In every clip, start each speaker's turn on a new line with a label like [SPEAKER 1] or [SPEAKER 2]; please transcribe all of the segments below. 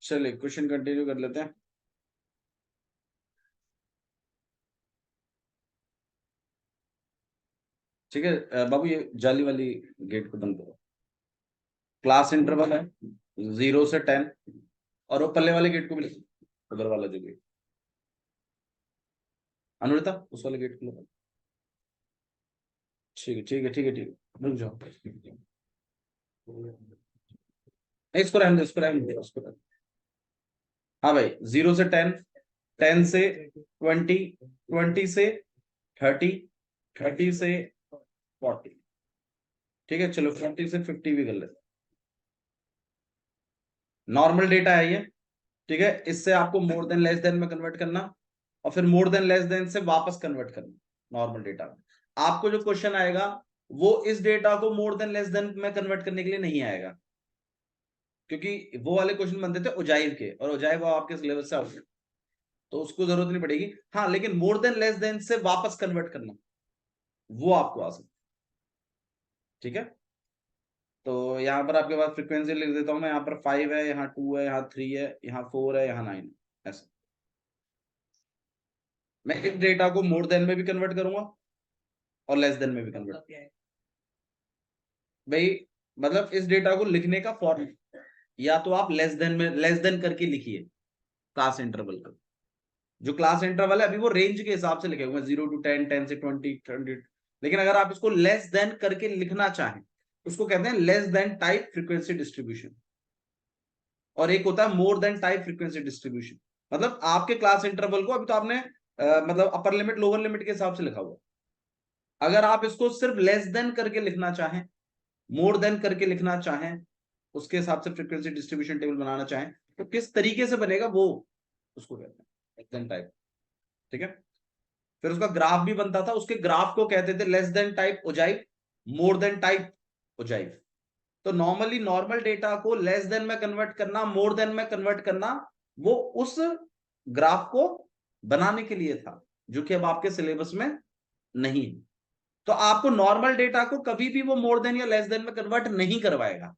[SPEAKER 1] चलिए question continue कर लेते हैं। ठीक है बाबू, ये जाली वाली गेट को बंद करो। क्लास इंटरवल है 0 से 10, और वो पल्ले वाले गेट को भी लिखो, उधर वाला जो गेट, अनुरिता उस वाले गेट को लिखो। ठीक है ठीक है ठीक है ठीक है, रुक जाओ। नहीं, इसको रहने दो, इसको रहने दो, इसको रहने दो। हाँ भाई, 0 से 10, 10 से 20, 20 से 30, 30 से 40। ठीक है, चलो 40 से 50 भी कर लेते। नॉर्मल डेटा है ये। ठीक है, इससे आपको मोर देन लेस देन में कन्वर्ट करना, और फिर मोर देन लेस देन से वापस कन्वर्ट करना नॉर्मल डेटा में। आपको जो क्वेश्चन आएगा वो इस डेटा को मोर देन लेस देन में कन्वर्ट करने के लिए नहीं आएगा, क्योंकि वो वाले क्वेश्चन बनते थे उजाइव के, और उजाइव आपके सिलेबस से आउट, तो उसको जरूरत नहीं पड़ेगी। हाँ, लेकिन मोर देन लेस देन से वापस कन्वर्ट करना वो आपको आ सकता। ठीक है, तो यहाँ पर आपके पास फ्रीक्वेंसी लिख देता हूं मैं। यहाँ पर 5 है, यहाँ 2 है, यहाँ 3 है, यहाँ 4 है, यहाँ 9 है। ऐसा मैं इस डेटा को मोर देन में भी कन्वर्ट करूंगा और लेस देन में भी कन्वर्ट। भाई मतलब इस डेटा को लिखने का फॉर्मेट, या तो आप लेस देन करके लिखिए क्लास इंटरवल का। जो क्लास इंटरवल है अभी वो रेंज के हिसाब से लिखे हुए 0 to 10, 10 से 20, 20। लेकिन अगर आप इसको लेस देन करके लिखना चाहें, उसको कहते हैं less than type frequency distribution, और एक होता है मोर देन टाइप फ्रीक्वेंसी डिस्ट्रीब्यूशन। मतलब आपके क्लास इंटरवल को अभी तो आपने मतलब अपर लिमिट लोअर लिमिट के हिसाब से लिखा हुआ। अगर आप इसको सिर्फ लेस देन करके लिखना चाहें, मोर देन करके लिखना चाहें, उसके हिसाब से फ्रीक्वेंसी डिस्ट्रीब्यूशन टेबल बनाना चाहें, तो किस तरीके से बनेगा वो उसको कहते हैं लेस देन टाइप। ठीक है, फिर उसका ग्राफ भी बनता था, उसके ग्राफ को कहते थे लेस देन टाइप ओजाइव, मोर देन टाइप ओजाइव। तो नॉर्मली नॉर्मल डेटा को लेस देन में कन्वर्ट करना, मोर देन में कन्वर्ट करना, वो उस ग्राफ को बनाने के लिए था, जो कि अब आपके सिलेबस में नहीं है। तो आपको नॉर्मल डेटा को कभी भी वो मोर देन या लेस देन में कन्वर्ट नहीं करवाएगा।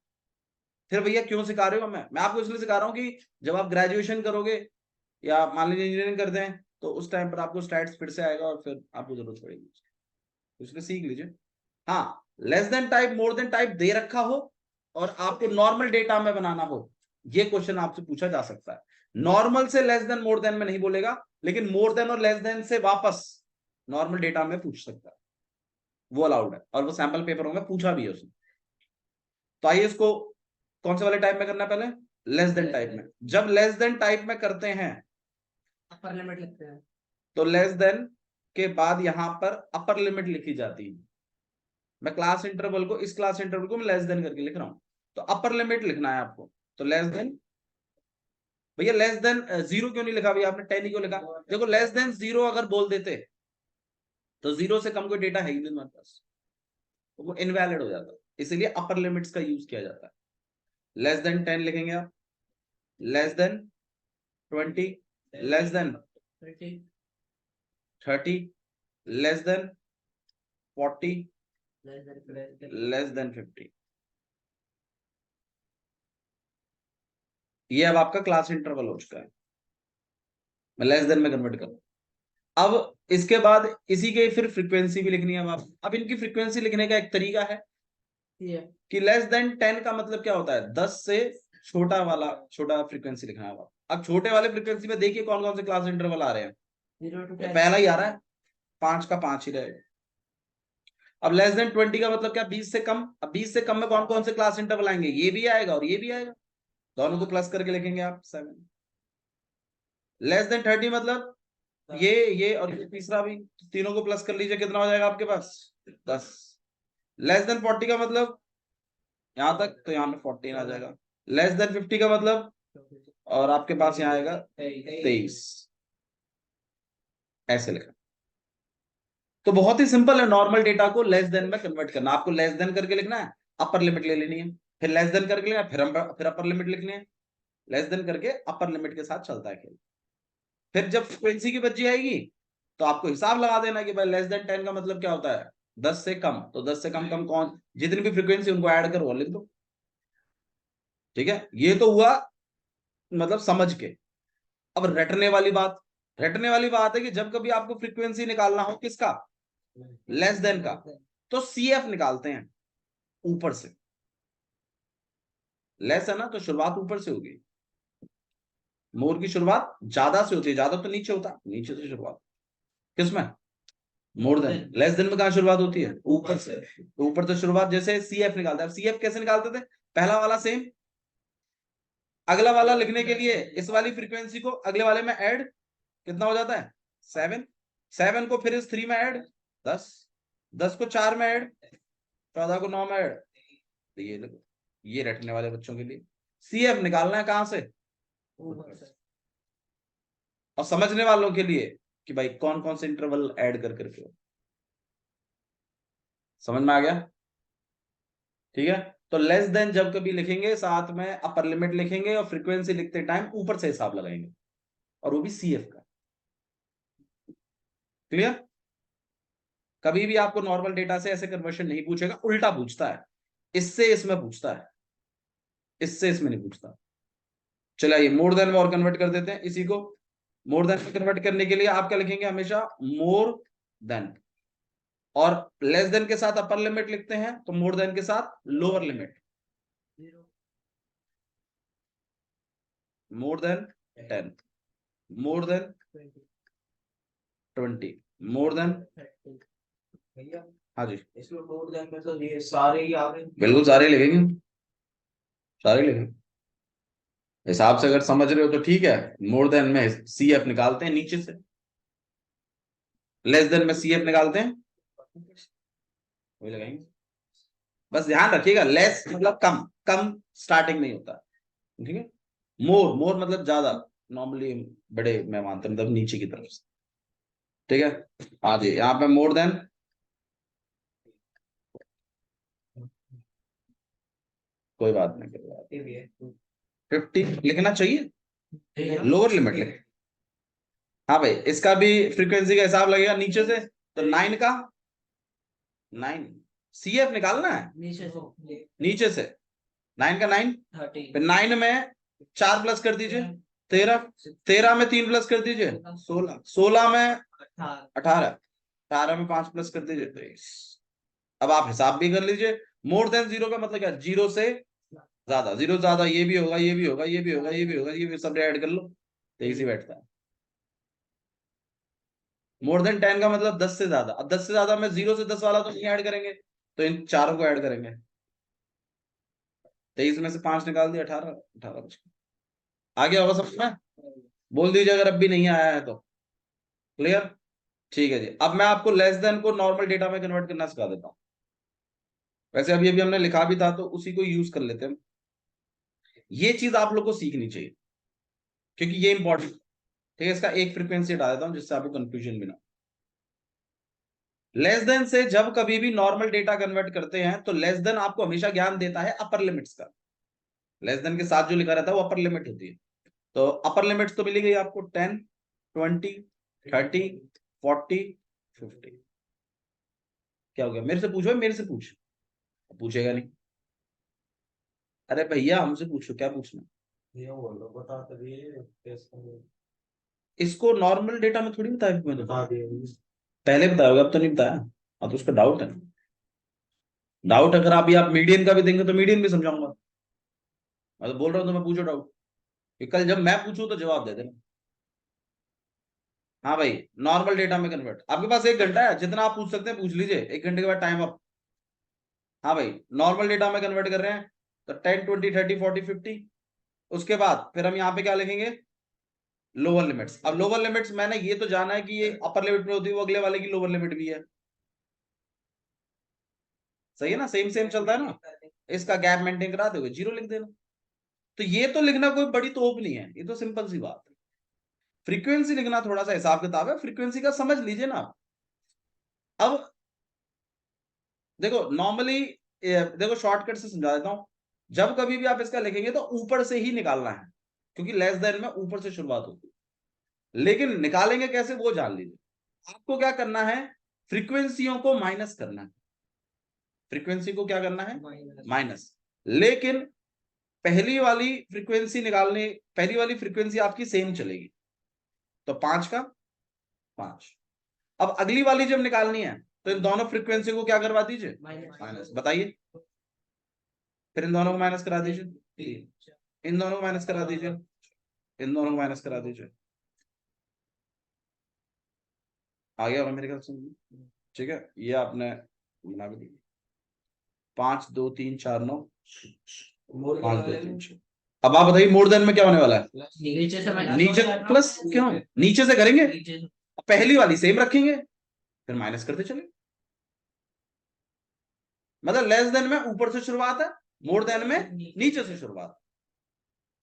[SPEAKER 1] फिर भैया क्यों सिखा रहे हो? मैं आपको इसलिए सिखा रहा हूं कि जब आप ग्रेजुएशन करोगे या मान लीजिए इंजीनियरिंग करते हैं, तो उस टाइम पर आपको स्टैट्स फिर से आएगा और फिर आपको जरूरत पड़ेगी, इसलिए सीख लीजिए। हाँ, less than type more than type दे रखा हो और आपको नॉर्मल डेटा में बनाना हो, ये क्वेश्चन आपसे पूछा जा सकता है। नॉर्मल से लेस देन मोर देन में नहीं बोलेगा, लेकिन मोर देन और लेस देन से वापस नॉर्मल डेटा में पूछ सकता है, वो अलाउड है, और वो सैंपल पेपर में पूछा भी है उसने। तो आइए इसको कौन से वाले टाइप में करना है पहले? लेस देन टाइप में। जब लेस देन टाइप में करते हैं
[SPEAKER 2] अपर लिमिट लिखते हैं,
[SPEAKER 1] तो लेस देन के बाद यहां पर अपर लिमिट लिखी जाती है। मैं क्लास इंटरवल को, इस क्लास इंटरवल को मैं लेस देन करके लिख रहा हूं, तो अपर लिमिट लिखना है आपको। तो लेस देन, भैया लेस देन 0 क्यों नहीं लिखा भैया आपने? 10 ही क्यों लिखा? देखो लेस देन 0 अगर बोल देते तो 0 से कम कोई डेटा है ही नहीं हमारे पास, तो वो इनवैलिड हो जाता है, इसीलिए अपर लिमिट्स का यूज किया जाता है। लेस देन 10 लिखेंगे आप, less than 20, less than 30, less than 40, less than 50। ये अब आपका क्लास इंटरवल हो चुका है। मैं लेस देन में कन्वर्ट करूं। अब इसके बाद इसी के फिर फ्रीक्वेंसी भी लिखनी है। अब इनकी फ्रीक्वेंसी लिखने का एक तरीका है कि लेस देन 10 का मतलब क्या होता है? 10 से छोटा वाला, छोटा फ्रीक्वेंसी लिखना है। अब छोटे वाले फ्रीक्वेंसी में देखिए कौन कौन से क्लास इंटरवल आ रहे हैं।
[SPEAKER 2] 0 to 10
[SPEAKER 1] पहला ही आ रहा है, 5 का 5 ही रहेगा। अब लेस देन 20 का मतलब क्या? 20 से कम। अब 20 से कम में कौन कौन से क्लास इंटरवल आएंगे? ये भी आएगा और ये भी आएगा, दोनों को प्लस करके लिखेंगे आप 7। लेस देन 30 मतलब ये और ये तीसरा भी, तीनों को प्लस कर लीजिए, कितना हो जाएगा आपके पास? 10। लेस देन 40 का मतलब यहां तक, तो यहाँ पे 14 आ जाएगा। लेस देन 50 का मतलब, और आपके पास यहाँ आएगा 23। ऐसे लिखा। तो बहुत ही सिंपल है नॉर्मल डेटा को लेस देन में कन्वर्ट करना। आपको लेस देन करके लिखना है, अपर लिमिट ले लेनी है, फिर लेस देन करके लिखना है, फिर अपर लिमिट लिखनी है। लेस देन करके अपर लिमिट के साथ चलता है खेल। फिर जब फ्रीक्वेंसी की बच्ची आएगी तो आपको हिसाब लगा देना कि भाई लेस देन 10 का मतलब क्या होता है? 10 से कम। तो 10 से कम कम कौन, जितनी भी फ्रीक्वेंसी उनको ऐड करो, लिख दो। ठीक है, ये तो हुआ मतलब समझ के। अब रटने वाली बात है कि जब कभी आपको फ्रीक्वेंसी निकालना हो किसका, लेस देन का, तो CF निकालते हैं ऊपर से। लेस है ना, तो शुरुआत ऊपर से होगी। मोर की शुरुआत ज्यादा से होती है, ज्यादा तो नीचे होता, नीचे से शुरुआत किसमें, मोर देन। लेस देन में कहां शुरुआत होती है, ऊपर से। तो ऊपर से शुरुआत, जैसे CF निकालते हैं। CF कैसे निकालते थे, पहला वाला सेम, अगला वाला लिखने के लिए इस वाली फ्रीक्वेंसी को अगले वाले में ऐड, कितना हो जाता है 7, 7 को फिर इस 3 में ऐड 10, 10 को 4 में ऐड 14 को 9 में ऐड। तो ये देखो, ये रटने वाले बच्चों के लिए CF निकालना है कहां से, और समझने वालों के लिए कि भाई कौन कौन से इंटरवल ऐड कर करके। समझ में आ गया, ठीक है। तो लेस देन जब कभी लिखेंगे साथ में अपर लिमिट लिखेंगे, और फ्रीक्वेंसी लिखते टाइम ऊपर से हिसाब लगाएंगे, और वो भी CF का। क्लियर। कभी भी आपको नॉर्मल डेटा से ऐसे कन्वर्शन नहीं पूछेगा, उल्टा पूछता है, इससे इसमें पूछता है, इससे इसमें नहीं पूछता। चलिए मोर देन में और कन्वर्ट कर देते हैं इसी को। मोर देन में कन्वर्ट करने के लिए आप क्या लिखेंगे, हमेशा मोर देन, और लेस देन के साथ अपर लिमिट लिखते हैं तो मोर देन के साथ lower limit. More than 10, more than 20, more than.
[SPEAKER 2] भैया
[SPEAKER 1] हाँ जी,
[SPEAKER 2] इसमें मोर देन में तो ये सारे ही आ गए।
[SPEAKER 1] बिल्कुल सारे लिखेंगे, सारे लिखेंगे। हिसाब से अगर समझ रहे हो तो ठीक है। मोर देन में CF निकालते हैं नीचे से, लेस देन में CF निकालते हैं, वही लगाएंगे। बस ध्यान रखिएगा, लेस मतलब कम, कम स्टार्टिंग नहीं होता, ठीक है। मोर, मोर मतलब ज्यादा, नॉर्मली बड़े मैं मानता हूं, मतलब नीचे की तरफ से, ठीक है। हाँ जी, यहाँ पे मोर देन, कोई बात नहीं, कोई बात
[SPEAKER 2] ये भी है।
[SPEAKER 1] 50 लिखना चाहिए,
[SPEAKER 2] ठीक है।
[SPEAKER 1] लोअर लिमिट लिख। हाँ भाई, इसका भी फ्रीक्वेंसी का हिसाब लगेगा नीचे से, तो 9 का 9 CF निकालना है
[SPEAKER 2] नीचे से
[SPEAKER 1] नीचे से, 9 का 9,
[SPEAKER 2] 30,
[SPEAKER 1] फिर 9 में 4 प्लस कर दीजिए 13, 13 में 3 प्लस कर दीजिए 16, 16 में 18, 18 में 5 प्लस कर दीजिए 23। अब आप हिसाब भी कर लीजिए। मोर देन 0 का मतलब क्या, जीरो से ज्यादा, जीरो ज्यादा ये भी होगा, ये भी होगा, ये भी होगा, ये भी होगा, ये भी, सब ऐड कर लो 23 ही बैठता है। मोर देन 10 का मतलब 10 से ज्यादा। अब 10 से ज्यादा में 0 से 10 वाला तो नहीं ऐड करेंगे, तो इन चारों को ऐड करेंगे। 23 में से 5 निकाल दिया 18, 18 बच गया। आ गया होगा समझ में, बोल दीजिए अगर अब भी नहीं आया है तो। क्लियर, ठीक है जी। अब मैं आपको लेस देन को नॉर्मल डेटा में कन्वर्ट करना सिखा देता हूँ। वैसे अभी अभी हमने लिखा भी था तो उसी को यूज कर लेते हैं। ये चीज आप लोग को सीखनी चाहिए, क्योंकि ये इंपॉर्टेंट, ठीक है। इसका एक फ्रीक्वेंसी हटा देता हूं जिससे आपको कंफ्यूजन भी ना। लेस देन से जब कभी भी नॉर्मल डेटा कन्वर्ट करते हैं तो लेस देन आपको हमेशा ज्ञान देता है अपर लिमिट्स का। लेस देन के साथ जो लिखा रहता है वो अपर लिमिट होती है। तो अपर लिमिट्स तो मिली गई आपको 10, 20, 30, 40, 50। क्या हो गया, मेरे से पूछो, मेरे से पूछ, पूछेगा नहीं। अरे भैया हमसे पूछो, क्या पूछना।
[SPEAKER 2] ये बोलो बता दिए कैसे
[SPEAKER 1] इसको नॉर्मल डेटा में थोड़ी बताया मैंने,
[SPEAKER 2] बता दिए।
[SPEAKER 1] पहले बताया होगा, अब तो नहीं बताया। अब तो उसका डाउट है, डाउट अगर आप, आप मीडियन का भी देंगे तो मीडियन भी समझाऊंगा। मैं तो बोल रहा हूँ तो मैं पूछो डाउट, कि कल जब मैं पूछूं तो जवाब दे देना। हाँ भाई, नॉर्मल डेटा में कन्वर्ट, आपके पास 1 घंटा है, जितना आप पूछ सकते हैं पूछ लीजिए, 1 घंटे के बाद टाइम अप। हाँ भाई, नॉर्मल डेटा में कन्वर्ट कर रहे हैं तो 10, 20, 30, 40, 50। उसके बाद फिर हम यहाँ पे क्या लिखेंगे, लोअर लिमिट्स। अब लोअर लिमिट्स मैंने ये तो जाना है कि ये अपर लिमिट में होती है, वो अगले वाले की लोअर लिमिट भी है। सही है ना, सेम सेम चलता है ना। इसका गैप मेंटेन करा दोगे, 0 लिख देना। तो ये तो लिखना कोई बड़ी तोप नहीं है, ये तो सिंपल सी बात है। फ्रीक्वेंसी लिखना थोड़ा सा हिसाब किताब है, फ्रीक्वेंसी का समझ लीजिए ना। अब देखो नॉर्मली, देखो शॉर्टकट से समझा देता हूं। जब कभी भी आप इसका लिखेंगे तो ऊपर से ही निकालना है, क्योंकि लेस देन में ऊपर से शुरुआत होती है। लेकिन निकालेंगे कैसे वो जान लीजिए। आपको क्या करना है, फ्रीक्वेंसियों को माइनस करना है। फ्रीक्वेंसी को क्या करना है, माइनस। लेकिन पहली वाली फ्रीक्वेंसी आपकी सेम चलेगी, तो 5 का 5। अब अगली वाली जब निकालनी है तो इन दोनों फ्रीक्वेंसी को क्या करवा दीजिए, माइनस। बताइए, फिर इन दोनों को माइनस करा दीजिए, इन दोनों को माइनस करा दीजिए, इन दोनों को माइनस करा दीजिए। आ गया होगा मेरे ख्याल से। ठीक है, ये आपने बना भी दी। 5 2 3 4 9 5 2 3 6। अब आप बताइए मोर देन में क्या होने वाला है,
[SPEAKER 2] नीचे से
[SPEAKER 1] नीचे प्लस, क्यों नीचे से करेंगे,
[SPEAKER 2] नीचे
[SPEAKER 1] पहली वाली सेम रखेंगे फिर माइनस करते चले। मतलब लेस देन में ऊपर से शुरुआत है, मोर देन में नीचे से शुरुआत।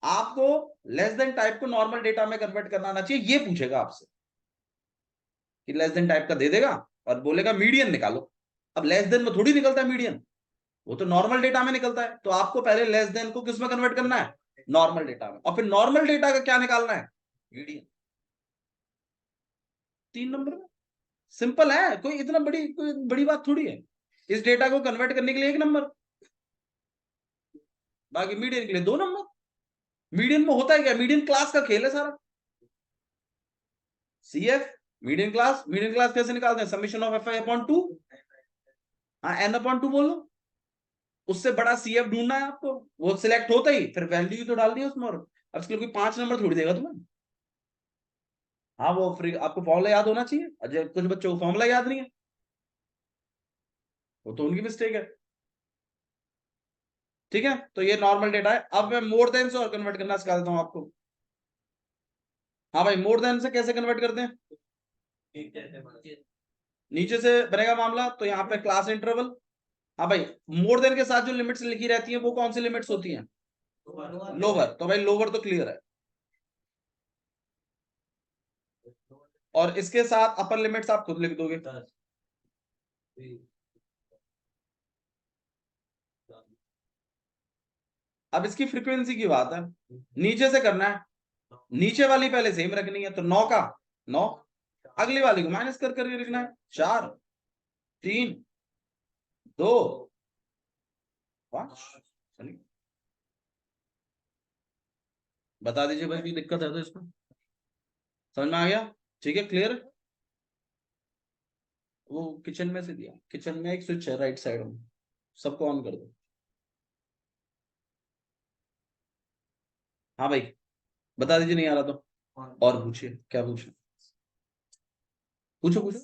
[SPEAKER 1] आपको लेस देन टाइप को नॉर्मल डेटा में कन्वर्ट करना आना चाहिए, ये पूछेगा आपसे कि लेस देन टाइप का दे देगा और बोलेगा मीडियन निकालो। अब लेस देन में थोड़ी निकलता है मीडियन, वो तो नॉर्मल डेटा में निकलता है। तो आपको पहले लेस देन को किस में कन्वर्ट करना है, नॉर्मल डेटा में, और फिर नॉर्मल डेटा का क्या निकालना है, मीडियन। 3 नंबर में सिंपल है, कोई बड़ी बात थोड़ी है। इस डेटा को कन्वर्ट करने के लिए 1 नंबर, बाकी मीडियन के लिए 2 नंबर। मीडियन में होता है क्या, मीडियन क्लास का खेल है सारा। सीएफ मीडियन क्लास कैसे निकालते हैं, summation of f I upon 2, हाँ एन अपॉन 2 बोलो। उससे बड़ा सीएफ ढूंढना है आपको, वो सिलेक्ट होता ही फिर वैल्यू तो डालनी है उसमें। और आजकल कोई 5 नंबर थोड़ी देगा तुम्हें। हाँ वो फ्री, आपको फॉर्मूला याद होना चाहिए, अजय कुछ बच्चों को फॉर्मूला याद नहीं है, वो तो उनकी मिस्टेक है। ठीक है, तो ये नॉर्मल डेटा है। अब मैं मोर देन से और कन्वर्ट करना सिखा देता हूं आपको। हाँ भाई, मोर देन से कैसे कन्वर्ट करते हैं, नीचे से बनेगा मामला तो यहाँ पे क्लास इंटरवल। हाँ भाई, मोर देन के साथ जो लिमिट्स लिखी रहती हैं वो कौन सी लिमिट्स होती हैं, लोअर। तो भाई लोअर तो क्लियर है, और इसके साथ अपर लिमिट्स आप खुद लिख दोगे। अब इसकी फ्रीक्वेंसी की बात है, नीचे से करना है, नीचे वाली पहले सेम रखनी है, तो 9 का 9, अगली वाली को माइनस कर करके लिखना है, 4 3 2 5। चलिए बता दीजिए भाई, कोई दिक्कत है तो इसमें, समझ में आ गया, ठीक है क्लियर। वो किचन में से दिया, किचन में एक स्विच है राइट साइड में, सबको ऑन कर दो। हाँ भाई बता दीजिए, नहीं आ रहा तो और पूछिए, क्या पूछे, पूछो पूछो।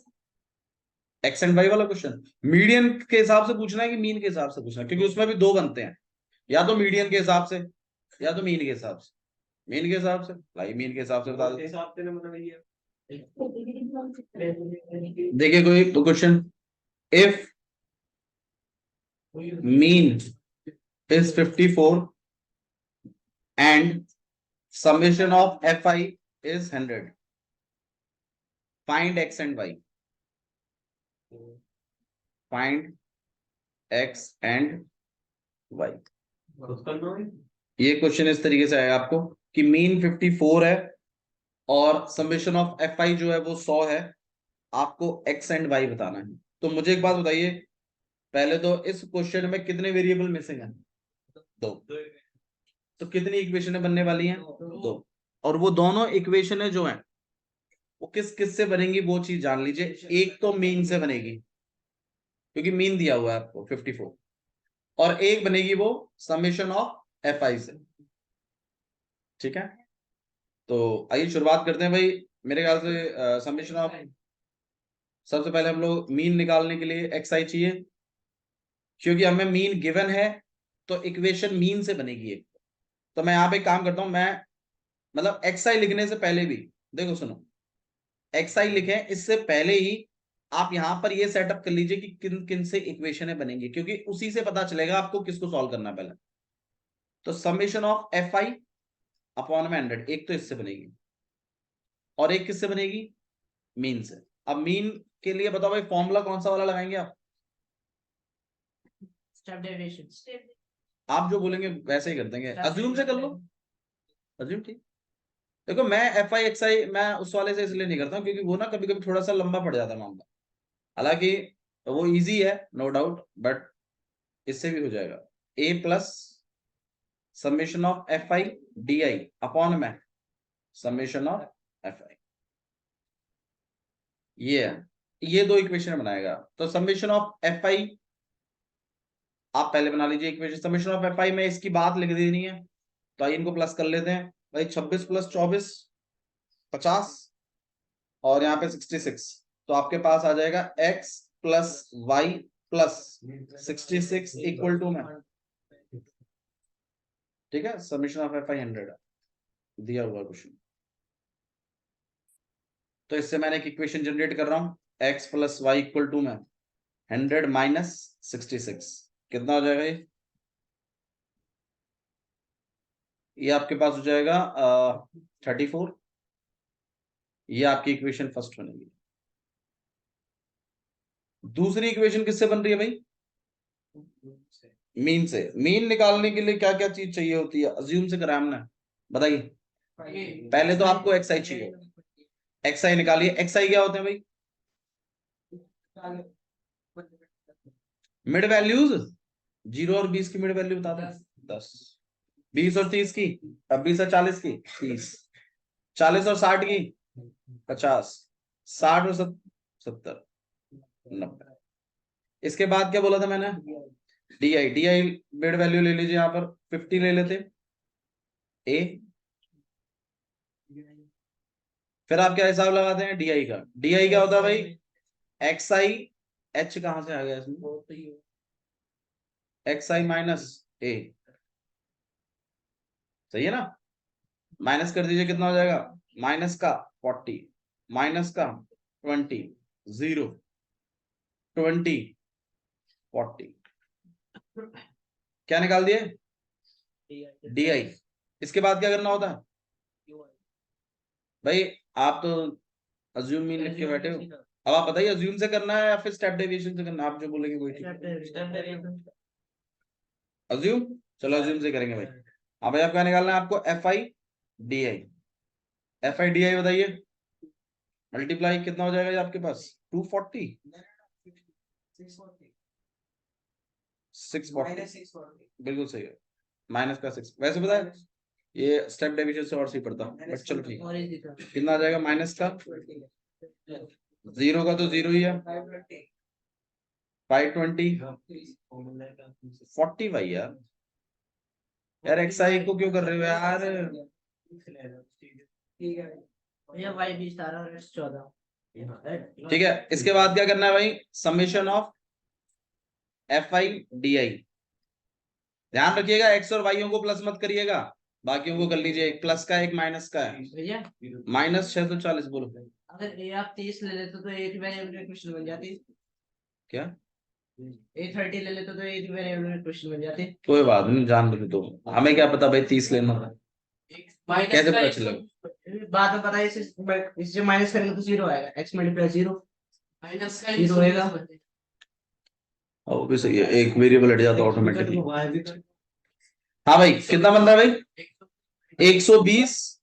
[SPEAKER 1] एक्स एंड वाई वाला क्वेश्चन मीडियन के हिसाब से पूछना है कि मीन के हिसाब से पूछना है, क्योंकि उसमें भी 2 बनते हैं, या तो मीडियन के हिसाब से या तो मीन के हिसाब से। मीन के हिसाब से भाई, मीन के हिसाब से बता दो। देखिए कोई question, if mean is 54 and summation of fi is 100, find x and y, find x and y। ये क्वेश्चन इस तरीके से आएगा आपको कि मीन 54 है और समेशन ऑफ fi जो है वो 100 है, आपको x एंड y बताना है। तो मुझे एक बात बताइए, पहले तो इस क्वेश्चन में कितने वेरिएबल मिसिंग है, 2। तो कितनी इक्वेशनें बनने वाली हैं, 2। और वो दोनों इक्वेशनें जो हैं वो किस किस से बनेंगी वो चीज जान लीजिए। एक तो मीन से बनेगी, क्योंकि मीन दिया हुआ है आपको 54, और एक बनेगी वो समेशन ऑफ एफ आई से। ठीक है, तो आइए शुरुआत करते हैं भाई। मेरे ख्याल से समेशन ऑफ, सबसे पहले हम लोग मीन निकालने के लिए एक्स आई चाहिए, क्योंकि हमें मीन गिवन है तो इक्वेशन मीन से बनेगी एक। तो मैं यहाँ पे काम करता हूं, मैं मतलब एक्स आई लिखने से पहले भी, देखो सुनो, एक्स आई लिखे इससे पहले ही आप यहां पर ये सेटअप कर लीजिए कि किन किन से इक्वेशन बनेंगी, क्योंकि उसी से पता चलेगा आपको किसको सॉल्व करना है पहले। तो summation of f I upon में 100, एक तो इससे बनेगी और एक किससे बनेगी, मीन से। अब मीन के लिए बताओ भाई फॉर्मूला कौन सा वाला लगाएंगे आप,
[SPEAKER 2] स्टेप डेविएशन।
[SPEAKER 1] आप जो बोलेंगे वैसे ही कर देंगे, अज्यूम से कर लो, अज्यूम। ठीक, देखो मैं एफ आई एक्स आई मैं उस वाले से इसलिए नहीं करता हूँ क्योंकि वो ना कभी कभी थोड़ा सा लंबा पड़ जाता है मामला। हालांकि वो इजी है नो डाउट, बट इससे भी हो जाएगा। A plus summation of f i d i upon में समेशन ऑफ एफ आई। ये दो इक्वेशन बनाएगा। तो समेशन ऑफ एफ आई आप पहले बना लीजिए इक्वेशन। समेशन ऑफ एफ आई में इसकी बात लिख देनी है, तो आइए इनको प्लस कर लेते हैं भाई। 26 प्लस 24 50 और यहाँ पे 66, तो आपके पास आ जाएगा x plus y plus 66 equal to में, ठीक है, समेशन ऑफ एफ आई 100 दिया हुआ क्वेश्चन। तो इससे मैंने एक इक्वेशन जनरेट कर रहा हूं, x plus y equal to में 100 माइनस 66 कितना हो जाएगा ये आपके पास हो जाएगा 34। ये आपकी इक्वेशन फर्स्ट बनेगी। दूसरी इक्वेशन किससे बन रही है भाई? मीन से। मीन निकालने के लिए क्या क्या चीज चाहिए होती है? अज्यूम से करा हमने, बताइए। पहले तो आपको एक्स आई चाहिए, एक्स आई निकालिए। एक्स आई क्या होते हैं भाई? Mid values. 0 और 20 की मिड वैल्यू बता दो। 10। 20 और 30 की, अब 20 और 40 की 30, 40 और 60 की 50, 60 और 70 90। इसके बाद क्या बोला था मैंने? D I. D I mid value ले लीजिए, यहाँ पर 50 ले लेते ए। फिर आप क्या हिसाब लगाते हैं डी आई का? डी आई क्या होता है भाई? एक्स आई, एच कहां से आ गया इसमें? एक्स आई माइनस ए, सही है ना? माइनस कर दीजिए, कितना हो जाएगा? माइनस का 40 माइनस का 20 0 20 40 क्या निकाल दिए? D I. इसके बाद क्या करना होता है भाई? आप तो अज्यूम मीन लिख के बैठे हो। अब आप बताइए, अज्यूम से करना है या फिर स्टेप डेविएशन से करना है? आप जो बोलेंगे वही ठीक। अज्यूम, चलो अज्यूम से करेंगे भाई। अब भाई आप क्या निकालना है आपको? F i d I. F i d आई बताइए, मल्टीप्लाई कितना हो जाएगा ये आपके पास? 240 640 बिल्कुल सही है। माइनस का 6 वैसे बताए ये स्टेप डेविएशन से और सही पड़ता, बट चलो ठीक है। कितना आ जाएगा माइनस का? 0 का तो 0 ही है। 520 40 भाई यार। यार एक्स आई को क्यों कर रहे हो यार? ठीक है, इसके बाद क्या करना है भाई? Summation of f i d आई। ध्यान रखिएगा एक्स और वाईओ को प्लस मत करिएगा, बाकियों को कर लीजिए। एक प्लस का एक माइनस का है।
[SPEAKER 2] भैया
[SPEAKER 1] माइनस 640 बोलो।
[SPEAKER 2] अगर ये आप 30 ले लेते तो एक वेरिएबल इक्वेशन बन जाती।
[SPEAKER 1] क्या?
[SPEAKER 2] ए 30 ले लेते तो एक वेरिएबल इक्वेशन बन जाती।
[SPEAKER 1] कोई बात नहीं, जान दो। तो हमें क्या पता भाई 30 लेना था, कैसे पता चलेगा?
[SPEAKER 2] बाद में पता है इससे माइनस करेंगे तो 0 आएगा। x मल्टीप्लाई 0 माइनस का 0 होएगा।
[SPEAKER 1] वो भी सही है, एक वेरिएबल हट जाता ऑटोमेटिकली। हाँ भाई, कितना बन रहा है भाई? 120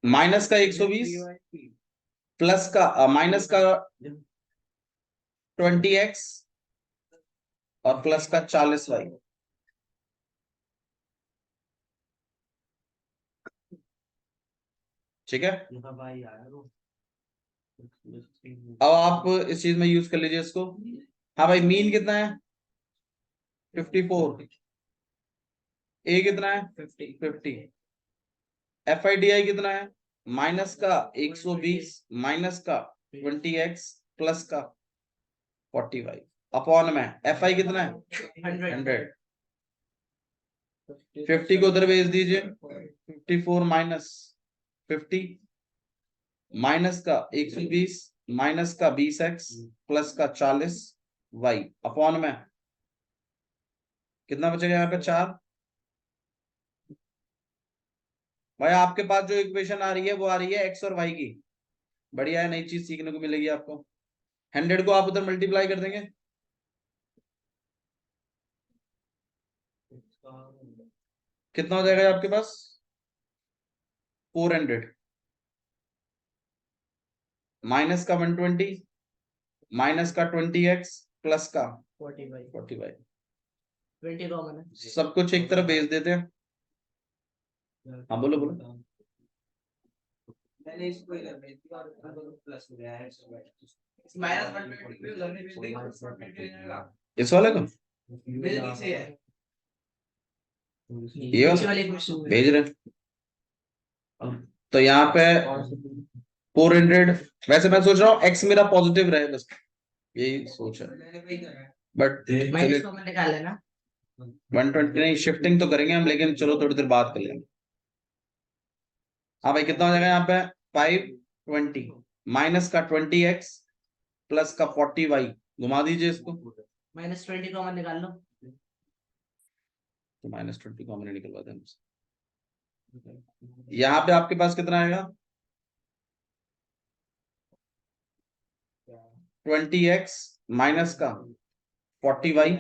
[SPEAKER 1] माइनस का 120 प्लस का माइनस का 20x और प्लस का 40y। ठीक है, अब आप इस चीज में यूज कर लीजिए इसको। हाँ भाई, मीन कितना है? 54। ए कितना है? 50। एफ आई डी आई कितना है? माइनस का 120 माइनस का 20x प्लस का 40y अपॉन में एफ आई कितना है? 100। 50 को उधर भेज दीजिए। 54 माइनस 50 माइनस का 120 माइनस का 20x प्लस का 40y अपॉन में कितना बचेगा यहाँ पे? 4। भाई आपके पास जो इक्वेशन आ रही है वो आ रही है एक्स और वाई की। बढ़िया है, नई चीज सीखने को मिलेगी आपको। 100 को आप उधर मल्टीप्लाई कर देंगे, कितना हो जाएगा आपके पास? 400 माइनस का 120 माइनस का 20x प्लस का 40y।
[SPEAKER 2] 20 कॉमन है।
[SPEAKER 1] सब कुछ एक तरफ भेज देते हैं। हाँ बोलो बोलो।
[SPEAKER 2] मैंने इसको इधर भेज दिया और प्लस हो गया है माइनस 120 भी उधर नहीं भेज देंगे तो 120 हो जाएगा।
[SPEAKER 1] इस वाले को
[SPEAKER 2] मेरे नीचे है
[SPEAKER 1] ये
[SPEAKER 2] नीचे वाले क्वेश्चन में।
[SPEAKER 1] भेज रहे हैं। तो यहाँ पे 400, वैसे मैं सोच रहा हूँ x मेरा पॉजिटिव रहे, बस यही सोच है।
[SPEAKER 2] मैंने वही करा है।
[SPEAKER 1] बट
[SPEAKER 2] माइनस कॉमन निकाल लेना।
[SPEAKER 1] 120 नहीं, शिफ्टिंग तो करेंगे हम, लेकिन चलो थोड़ी देर बात कर लेंगे। हाँ भाई कितना हो जाएगा यहाँ पे 520 माइनस का 20x प्लस का 40y, घुमा दीजिए इसको।
[SPEAKER 2] माइनस 20 कॉमन निकाल लो।
[SPEAKER 1] तो -20 कॉमन निकलवा दें हमसे। यहाँ पे आपके पास कितना आएगा 20x माइनस का 40y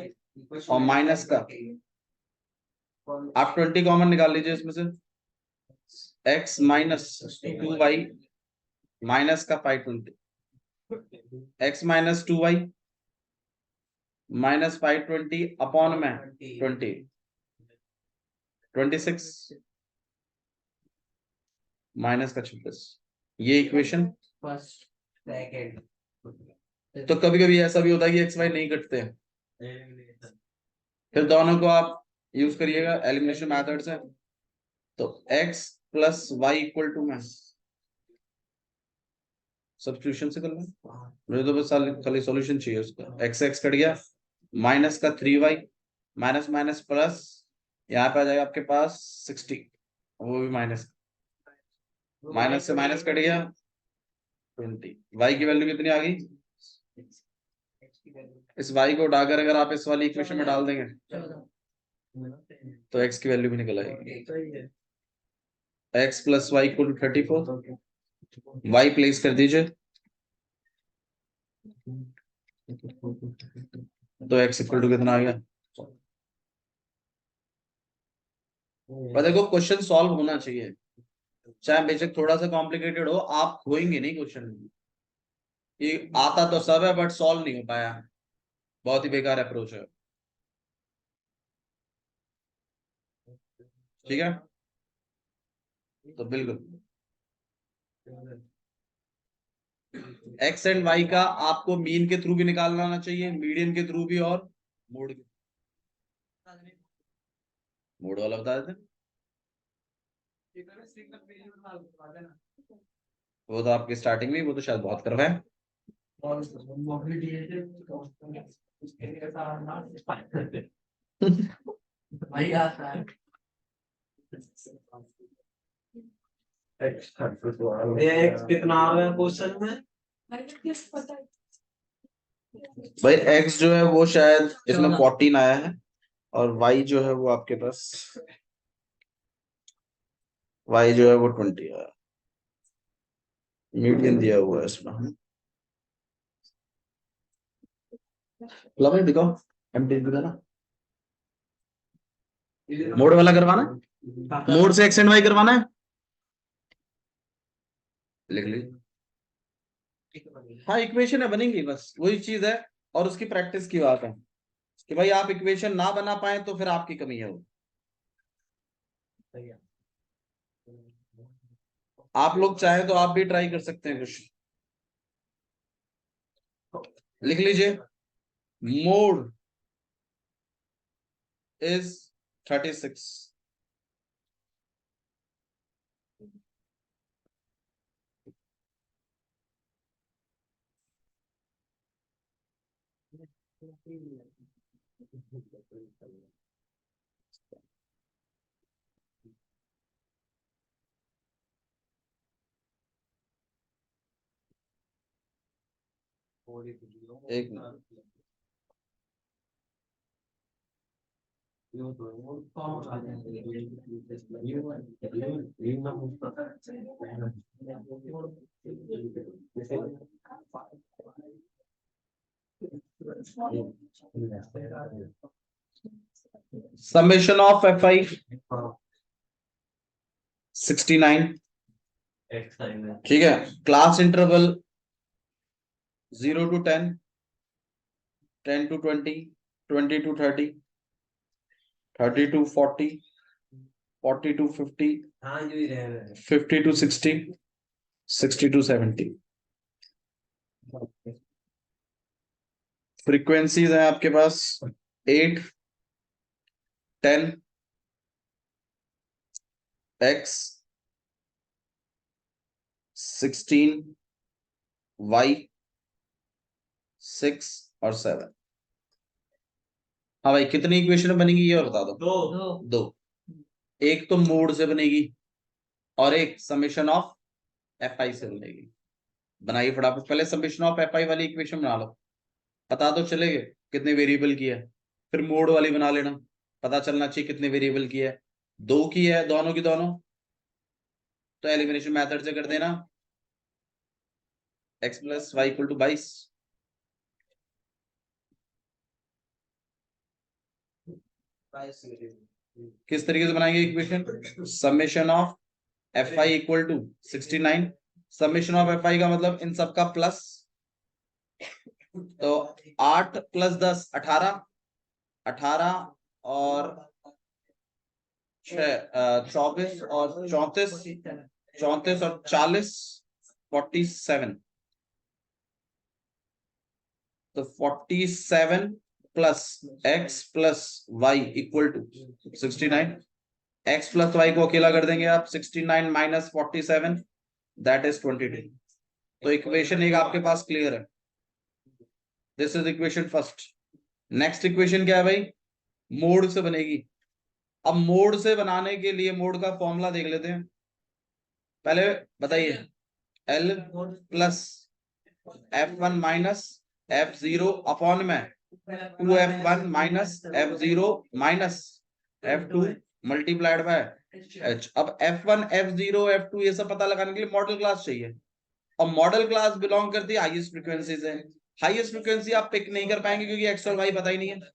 [SPEAKER 1] और माइनस का आप 20 कॉमन निकाल लीजिए इसमें से। x माइनस 2y माइनस का 520, x minus 2y minus 520 upon में 20, 26 माइनस का 26। ये इक्वेशन
[SPEAKER 2] फर्स्ट सेकंड।
[SPEAKER 1] तो कभी कभी ऐसा भी होता है कि एक्स वाई नहीं कटते हैं, फिर दोनों को आप यूज करिएगा एलिमिनेशन मेथड से। तो x plus y equal to में सब्स्टिट्यूशन से कर लें, मुझे तो बस खाली सॉल्यूशन चाहिए उसका। x x कट गया, माइनस का 3y माइनस माइनस प्लस, यहाँ पे आ जाएगा आपके पास 60, वो भी माइनस, माइनस से माइनस कट गया 20। y की वैल्यू कितनी आ गई, इस y को उठाकर अगर आप इस वाली इक्वेशन में डाल देंगे तो x की वैल्यू भी निकल आएगी। x plus y equal to 34, y place कर दीजिए तो x इक्वल टू कितना आ गया। पर देखो क्वेश्चन सॉल्व होना चाहिए, चाहे बेशक थोड़ा सा कॉम्प्लिकेटेड हो, आप खोएंगे नहीं क्वेश्चन। ये आता तो सब है बट सॉल्व नहीं हो पाया, बहुत ही बेकार अप्रोच है। ठीक है, तो बिल्कुल एक्स एंड वाई का आपको मीन के थ्रू भी निकालना आना चाहिए, मीडियन के थ्रू भी, और मोड वाला बता देते। वो तो आपकी स्टार्टिंग में, वो तो शायद बहुत कर रहे हैं।
[SPEAKER 2] कितना आ रहा है क्वेश्चन में
[SPEAKER 1] भाई x जो है वो शायद इसमें 14 आया है, और y जो है वो आपके पास, y जो है वो 20 आया, मीडियन दिया हुआ है इसमें। दिखाओ एमटी दिखाना, मोड वाला करवाना है, मोड से एक्स एंड वाई करवाना है, लिख लीजिए। हाँ इक्वेशन है बनेंगी, बस वही चीज है, और उसकी प्रैक्टिस की बात है कि भाई आप इक्वेशन ना बना पाए तो फिर आपकी कमी है वो। आप लोग चाहे तो आप भी ट्राई कर सकते हैं, कुछ लिख लीजिए। मोड इज 36, एक मिनट। समेशन ऑफ एफ आई 69, ठीक है। Class interval 0 to 10, 10 to 20, 20 to 30, 30 to 40, 40 to 50,
[SPEAKER 2] हाँ जो ही रहे
[SPEAKER 1] 50 to 60, 60 to 70। फ्रीक्वेंसीज है आपके पास 8, 10, X, 16, Y, 6 और 7। हाँ भाई, कितनी इक्वेशन बनेगी ये और बता दो। दो। एक तो मोड से बनेगी और एक समेशन ऑफ एफ आई से बनेगी। बनाइए फटाफट, पहले समेशन ऑफ एफ आई वाली इक्वेशन बना लो, पता तो चलेगा कितने वेरिएबल की है। फिर मोड वाली बना लेना, पता चलना चाहिए कितने वेरिएबल की है। दो की है दोनों की दोनों, तो एलिमिनेशन मेथड से कर देना, x plus y equal to 22। किस तरीके से बनाएंगे equation? Summation of f i equal to 69। Summation of f i का मतलब इन सबका प्लस, तो 8 प्लस 10 18, 18 और 24 और 34, 34 और 40, 47। तो 47 plus x plus y equal to 69। x plus y को अकेला कर देंगे आप, 69 माइनस 47 दैट इज 22। तो इक्वेशन एक आपके पास क्लियर है, this is equation first. Next equation क्या है भाई? मोड से बनेगी। अब मोड से बनाने के लिए मोड का फॉर्मूला देख लेते हैं। पहले बताइए, L plus F1 minus F0 upon में 2F1 minus F0 minus F2 multiplied by H। अब F1 F0 F2 ये सब पता लगाने के लिए मॉडल क्लास चाहिए, और मॉडल क्लास बिलोंग करती है हाईएस्ट फ्रीक्वेंसी से। हाईएस्ट फ्रीक्वेंसी आप पिक नहीं कर पाएंगे क्योंकि एक्स और वाई पता ही नहीं है,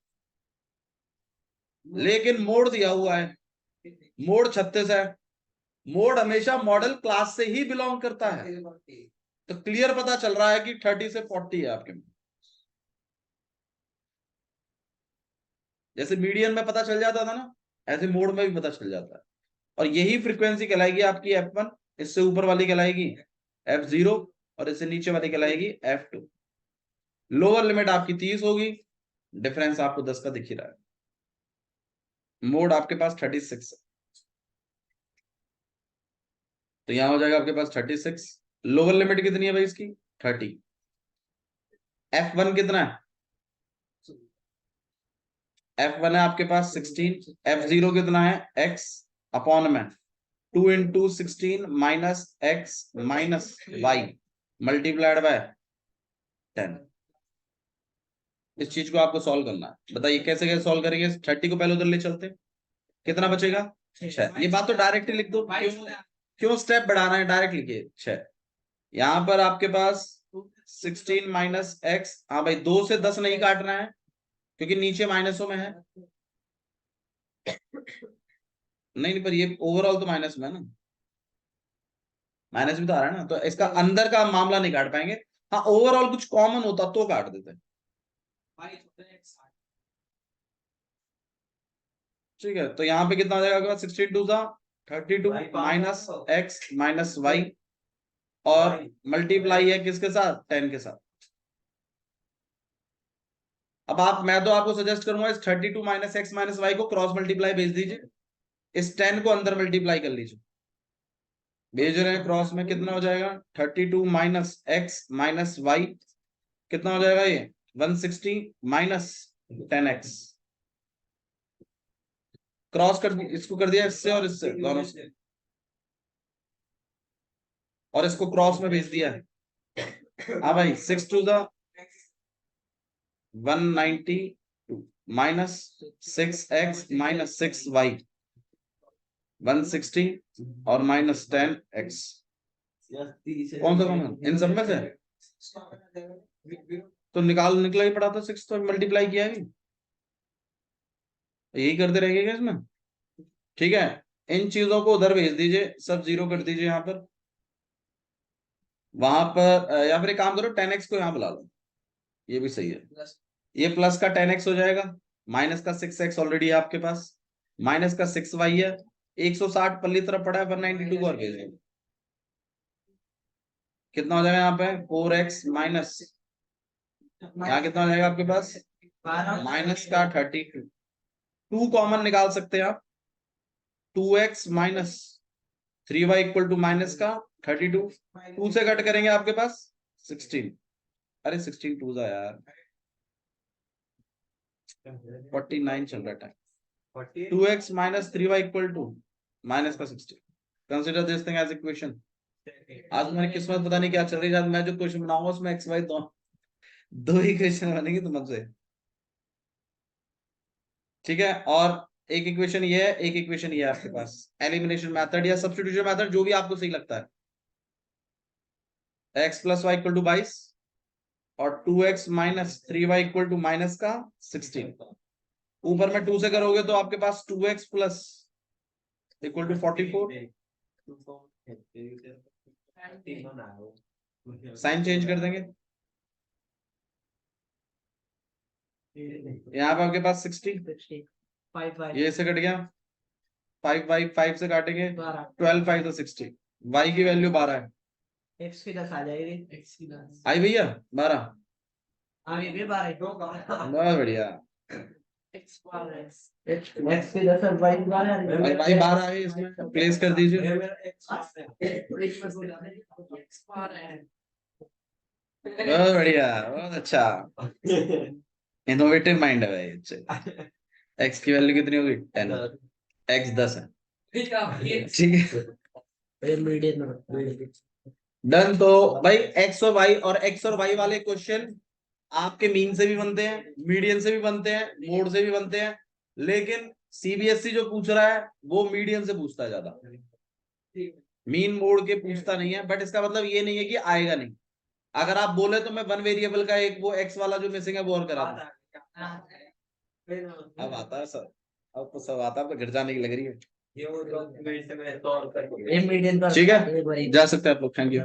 [SPEAKER 1] लेकिन मोड दिया हुआ है, मोड 36 है। मोड हमेशा मॉडल क्लास से ही बिलोंग करता है, तो क्लियर पता चल रहा है कि 30 से 40 है आपके में। जैसे मीडियन में पता चल जाता था ना, ऐसे मोड में भी पता चल जाता है। और यही फ्रीक्वेंसी कहलाएगी आपकी F1, इससे ऊपर वाली कहलाएगी F0 और इससे नीचे वाली कहलाएगी F2। लोअर लिमिट आपकी 30 होगी, डिफरेंस आपको 10 का दिख ही रहा है। मोड आपके पास 36 है, तो यहां हो जाएगा आपके पास 36। लोअर लिमिट कितनी है भाई इसकी? 30। F1 कितना है? F1 है आपके पास 16। F0 कितना है? X अपॉन में 2 into 16 minus x minus y multiplied by 10। इस चीज को आपको सॉल्व करना है। बताइए कैसे कैसे सॉल्व करेंगे? 30 को पहले उधर ले चलते, कितना बचेगा? 6। ये बात तो डायरेक्ट ही लिख दो, क्यों स्टेप बढ़ाना है? डायरेक्ट लिखिए 6। यहां पर आपके पास 16 माइनस एक्स, हाँ भाई 2 से 10 नहीं काटना है क्योंकि नीचे माइनसों में है। नहीं पर ये ओवरऑल तो माइनस में है ना, माइनस भी तो आ रहा है ना, तो इसका अंदर का मामला नहीं काट पाएंगे। हाँ ओवरऑल कुछ कॉमन होता तो काट देते। ठीक है, तो यहाँ पे कितना आ जाएगा? 62 था 32 माइनस एक्स माइनस वाई और मल्टीप्लाई है किसके साथ? 10 के साथ। अब मैं तो आपको सजेस्ट करूंगा इस 32 माइनस एक्स माइनस वाई को क्रॉस मल्टीप्लाई भेज दीजिए, इस 10 को अंदर मल्टीप्लाई कर लीजिए। भेज रहे हैं क्रॉस में, कितना हो जाएगा? 32 माइनस एक्स माइनस वाई कितना हो जाएगा? ये 160 माइनस 10x। क्रॉस कर, इसको कर दिया इससे और इससे, दोनों से, और इसको क्रॉस में भेज दिया है। हाँ भाई 6 to the 192 minus 6x minus 6y 160 और माइनस 10x। कौन सा कॉमन? इन सब में से तो निकला ही पड़ा था 6, तो मल्टीप्लाई किया है, यही करते रहेंगे क्या इसमें? ठीक है, इन चीजों को उधर भेज दीजिए, सब जीरो कर दीजिए यहाँ पर, वहां पर या फिर एक काम करो 10x को यहाँ बुला लो, ये भी सही है। ये प्लस का 10x हो जाएगा, माइनस का 6x ऑलरेडी है आपके पास, माइनस का 6y है, 160 पल्ली तरफ पड़ा है, 192 को और भेज देंगे। कितना हो जाएगा यहाँ पे 4x माइनस, यहाँ कितना हो जाएगा आपके पास माइनस का 32, 2 कॉमन निकाल सकते हैं आप, 2x minus 3y equal to minus का 32, 2 से कट करेंगे आपके पास 16, अरे 16 टू जा यार 49 चल रहा time, 2x minus 3y equal to minus का 60, consider this thing as equation. आज तुम्हारी किस्मत पता नहीं क्या चल रही है, आज मैं जो क्वेश्चन बनाऊंगा उसमें एक्स वाई दो ही क्वेश्चन बनेंगे तुमसे, ठीक है। और एक इक्वेशन ये है, एक इक्वेशन ये है आपके पास, एलिमिनेशन मेथड या सब्स्टिट्यूशन मेथड, जो भी आपको सही लगता है। x plus y equal to 22 और 2x minus 3y equal to minus का 16, ऊपर में 2 से करोगे तो आपके पास 2x plus equal to 44, sign change कर देंगे, यहाँ पे आपके पास 60, ये से कट गया 5 से काटेंगे 12 5 तो 60, y की वैल्यू 12 है,
[SPEAKER 2] एक्स की 10 आ जाएगी, एक्स की 10
[SPEAKER 1] आई भैया 12,
[SPEAKER 2] आगे भी 12
[SPEAKER 1] बहुत बढ़िया,
[SPEAKER 2] एक्स की 10 और वाई 12
[SPEAKER 1] और भाई 12 है इसमें प्लेस कर दीजिए, बहुत बढ़िया, बहुत अच्छा, इनोवेटिव माइंड है भाई, अच्छा। x की वैल्यू कितनी होगी 10, x 10 है, ठीक है डन। तो भाई x और y वाले क्वेश्चन आपके मीन से भी बनते हैं, मीडियन से भी बनते हैं, मोड से भी बनते हैं, लेकिन सीबीएसई जो पूछ रहा है वो मीडियन से पूछता है ज्यादा, मीन मोड के पूछता नहीं है, बट इसका मतलब ये नहीं है कि आएगा नहीं। अगर आप बोले तो मैं वन वेरिएबल का एक वो एक्स वाला जो मिसिंग है वो और करा दूं, अब आता है सर, अब तो सब आता है, पर घर जाने की लग रही है, ठीक है जा सकते हैं आप लोग, थैंक यू।